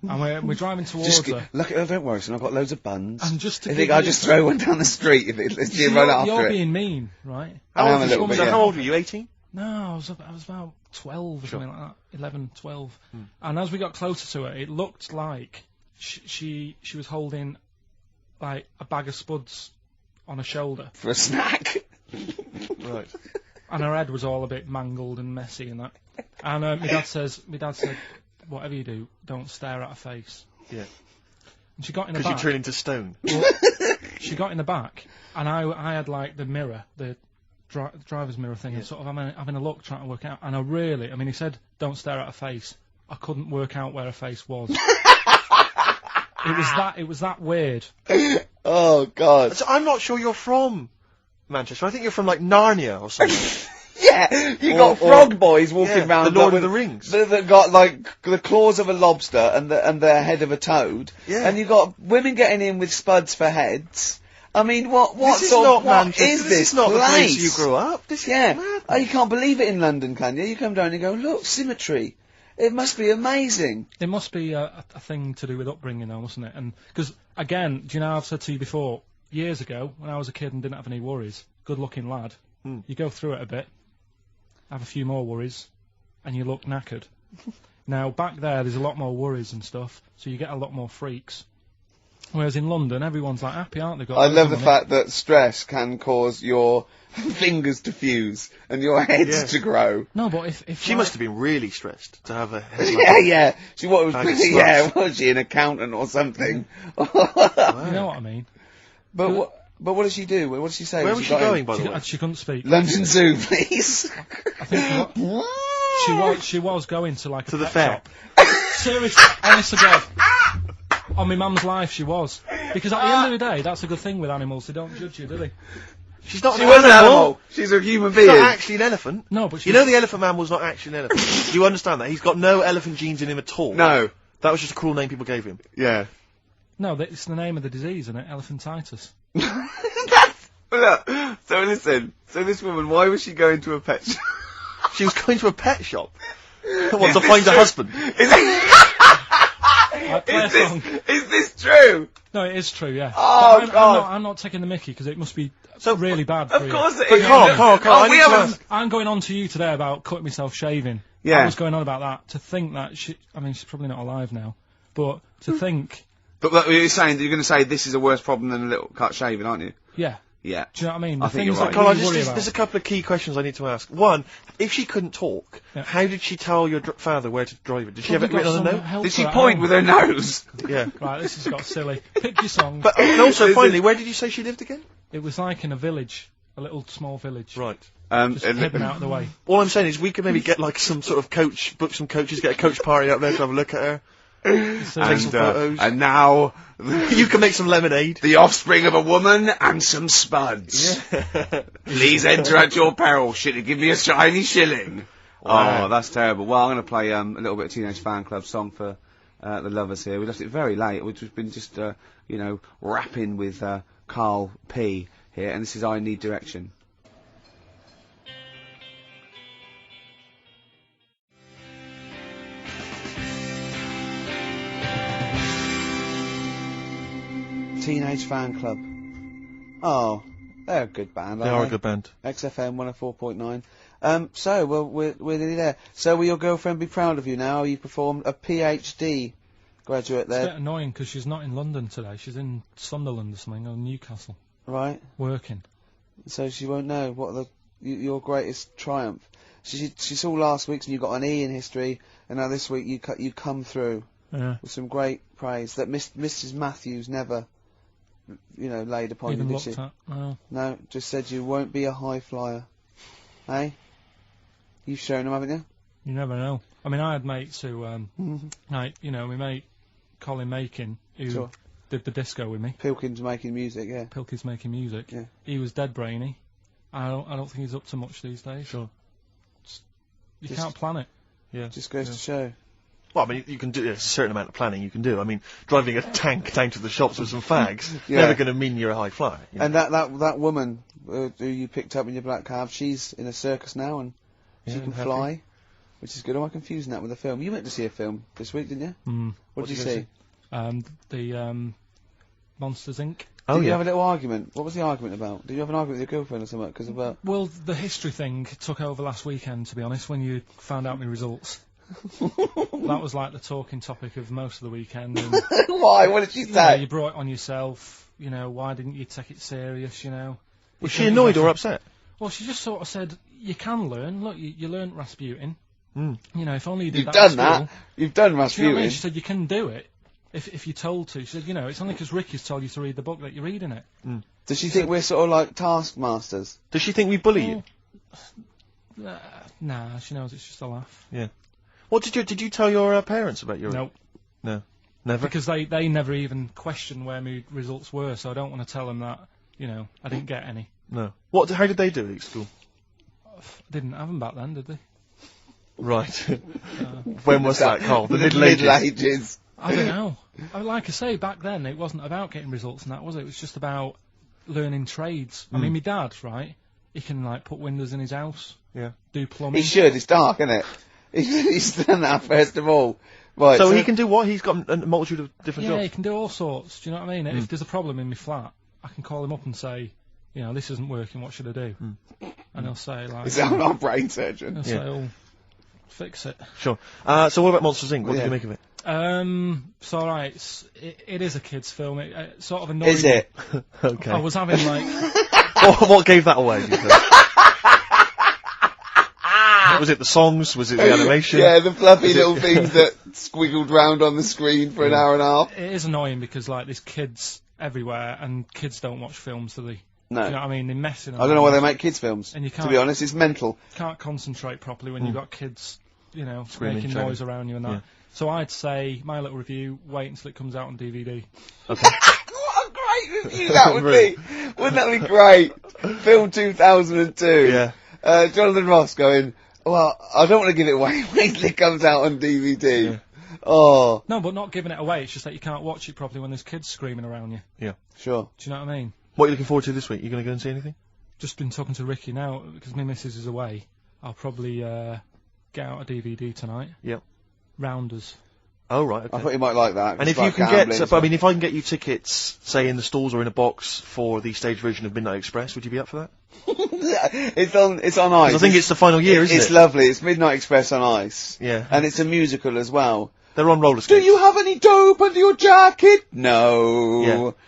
And we're driving towards her. Look, don't worry, son. I've got loads of buns. And just to I give think I'll you- just throw one down the street if you run after You're it. being mean, right? I am a little bit, So yeah. how old were you, 18? No, I was about 12 or something like that. 11, 12. And as we got closer to her, it looked like she was holding like a bag of spuds on her shoulder, For a snack. Right. and her head was all a bit mangled and messy and that. And my dad said, whatever you do, don't stare at her face. Yeah. And she got in the Because back. you turn into stone. She got in the back, and I had like the mirror, the driver's mirror thing, and sort of having a look, trying to work out. And he said, don't stare at her face. I couldn't work out where her face was. It was that weird. Oh, God. So I'm not sure you're from Manchester. I think you're from, like, Narnia or something. Yeah, you got frog boys walking around. The Lord of the Rings. That got, like, the claws of a lobster and the head of a toad. Yeah. And you got women getting in with spuds for heads. I mean, what This is sort not of, what Manchester. is This this is not the place? place you grew up. This Yeah. is mad. Oh, You can't believe it in London, can you? You come down and you go, look, symmetry. It must be amazing. It must be a thing to do with upbringing, though, mustn't it? And because again, do you know I've said to you before, years ago when I was a kid and didn't have any worries, good-looking lad, you go through it a bit, have a few more worries, and you look knackered. Now back there's a lot more worries and stuff, so you get a lot more freaks. Whereas in London, everyone's like happy, aren't they? I love the fact that stress can cause your fingers to fuse and your heads to grow. No, but if She must have been really stressed to have a head like Yeah, yeah. She was Bag of slugs. was she an accountant or something? you know what I mean. But what did she do? What did she say? Where when was she got in? going, by the way? She couldn't speak. London Zoo, please. I think she was going to like To a the pet fair. shop. Seriously, honest to God. On my mum's life, she was. Because at the end of the day, that's a good thing with animals. They don't judge you, do they? She's not She an was an animal. animal. She's a human She's being. not actually an elephant. No, but You know the elephant man was not actually an elephant. Do you understand that? He's got no elephant genes in him at all. No. That was just a cruel name people gave him. Yeah. No, it's the name of the disease, isn't it? Elephantitis. Look, so listen. So this woman, why was she going to a pet shop? She was going to a pet shop. What, to find a husband? Play a song. Is this true? No, it is true, yeah. Oh, But God. I'm not taking the mickey because it must be So, really bad Of for course you. it But is. Carl, Oh, I we need to haven't. ask. I'm going on to you today about cutting myself shaving. Yeah. I was going on about that. To think that she's probably not alive now, but to think, But you're saying that you're going to say this is a worse problem than a little cut shaving, aren't you? yeah. Yeah. Do you know what I mean? I The think things you're that right. we Carl, worry about. there's a couple of key questions I need to ask. One, if she couldn't talk, Yeah. how did she tell your father where to drive it? Did she have Probably it written got on a some note? help Did for she it at point home. with her nose? Yeah. Right, this has got silly. Pick your song. But and also, finally, where did you say she lived again? It was like in a village, a little small village. Right. Just hidden out of the way. All I'm saying is we could maybe get like some sort of coach, book some coaches, get a coach party up there to have a look at her. So, Take some photos. And now, You can make some lemonade. the offspring of a woman and some spuds. Please enter at your peril. Give me a shiny shilling. Wow. Oh, that's terrible. Well, I'm going to play a little bit of Teenage Fan Club song for the lovers here. We left it very late. We've been just, rapping with Carl P here, and this is I Need Direction. Teenage Fan Club. Oh, they're a good band, They aren't are a good band. XFM 104.9. So, well, we're nearly there. So, will your girlfriend be proud of you now? You performed a PhD graduate it's a bit there, annoying because she's not in London today. She's in Sunderland or something, or Newcastle, right? working. So she won't know what your greatest triumph. She saw last week's and you got an E in history, and now this week you come through Yeah. with some great praise that Mrs. Matthews never, laid upon Even you, did looked she? at. No. No, just said you won't be a high flyer. Hey? You've shown them, haven't you? You never know. I mean, I had mates who, my mate Colin Makin, who Sure. did the disco with me. Pilkins making music, yeah. Pilkey's making music. Yeah. He was dead brainy. I don't think he's up to much these days. Sure. You Just- can't plan it. Yeah. Just goes to show. Well, I mean, you can do. There's a certain amount of planning you can do. I mean, driving a tank down to the shops with some fags Yeah. never going to mean you're a high flyer. You know? And that woman who you picked up in your black cab, she's in a circus now and she Yeah, can happy. fly, which is good. Am I confusing that with a film? You went to see a film this week, didn't you? What did you see? The Monsters Inc. Oh Did you yeah. have a little argument? What was the argument about? Did you have an argument with your girlfriend or something? Because about Well, the history thing took over last weekend, to be honest, when you found out my results. That was like the talking topic of most of the weekend. And, why? What did she you say? brought it on yourself. Why didn't you take it serious? Was she annoyed or upset? Well, she just sort of said, you can learn. Look, you learnt Rasputin. Mm. You know, if only you did You've that done at that. school. You've done mass Do you know what I mean? viewing. She said you can do it if you're told to. She said, you know, it's only because Ricky's told you to read the book that you're reading it. Does she think we're sort of like taskmasters? Does she think we bully you? Nah, she knows it's just a laugh. Yeah. What did you tell your parents about your? Nope. No. Never. Because they never even questioned where my results were, so I don't want to tell them that, you know, I didn't get any. No. How did they do it at school? Didn't have them back then, did they? Right. When was that, Carl? The Middle Middle Ages. Ages. I don't know. Like I say, back then it wasn't about getting results and that, was it? It was just about learning trades. I mean, my dad, right? He can like put windows in his house. Yeah. Do plumbing. He should. It's dark, isn't it? He's done that first of all. Right. So he can do what? He's got a multitude of different Yeah, jobs. he can do all sorts. Do you know what I mean? If there's a problem in my flat, I can call him up and say, you know, this isn't working. What should I do? And he'll say like, Is that our brain surgeon? he'll say, oh, fix it. Sure. So what about Monsters Inc? What did you make of it? It's alright. It is a kids' film. It sort of annoyed Is me. it? Okay. I was having like. What gave that away? Do you think? Was it the songs? Was it the animation? Yeah, the fluffy little things that squiggled round on the screen for an hour and a half. It is annoying because like there's kids everywhere and kids don't watch films, do they? No. Do you know what I mean? They're messing. I don't know why they make kids films. And you To can't- be honest, it's mental. Can't concentrate properly when you've got kids, you know, Screaming, making shouting. noise around you and that. Yeah. So I'd say my little review. Wait until it comes out on DVD. Okay. What a great review that would be! Wouldn't that be great? Film 2002. Yeah. Jonathan Ross going, well, I don't want to give it away. Wait till it comes out on DVD. Yeah. Oh, No, but not giving it away. It's just that you can't watch it properly when there's kids screaming around you. sure. Do you know what I mean? What are you looking forward to this week? You going to go and see anything? Just been talking to Ricky now because my missus is away. I'll probably get out a DVD tonight. Yep. Rounders. Oh, right. Okay. I thought you might like that. And if you can get, if I can get you tickets, say in the stalls or in a box for the stage version of Midnight Express, would you be up for that? it's on ice. 'Cause I think it's the final year, isn't it? It's lovely. It's Midnight Express on ice. Yeah. And it's a musical as well. They're on roller Do skates. you have any dope under your jacket? No.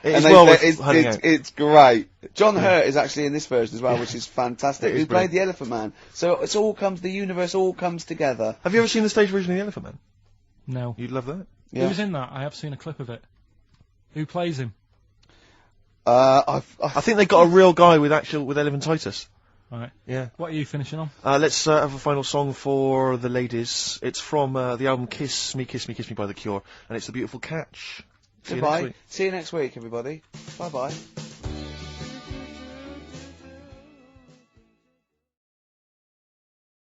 Yeah. It is And well worth hunting out. it's great. John Hurt is actually in this version as well, which is fantastic. It is Who played the Elephant Man. So the universe all comes together. Have you ever seen the stage version of The Elephant Man? No. You'd love that. Yeah. Who's in that? I have seen a clip of it. Who plays him? I think they got a real guy with elephantitis. Right. Yeah. What are you finishing on? Let's have a final song for the ladies. It's from the album Kiss Me, Kiss Me, Kiss Me by The Cure, and it's The Beautiful Catch. See you next Goodbye. week. See you next week, everybody. Bye bye.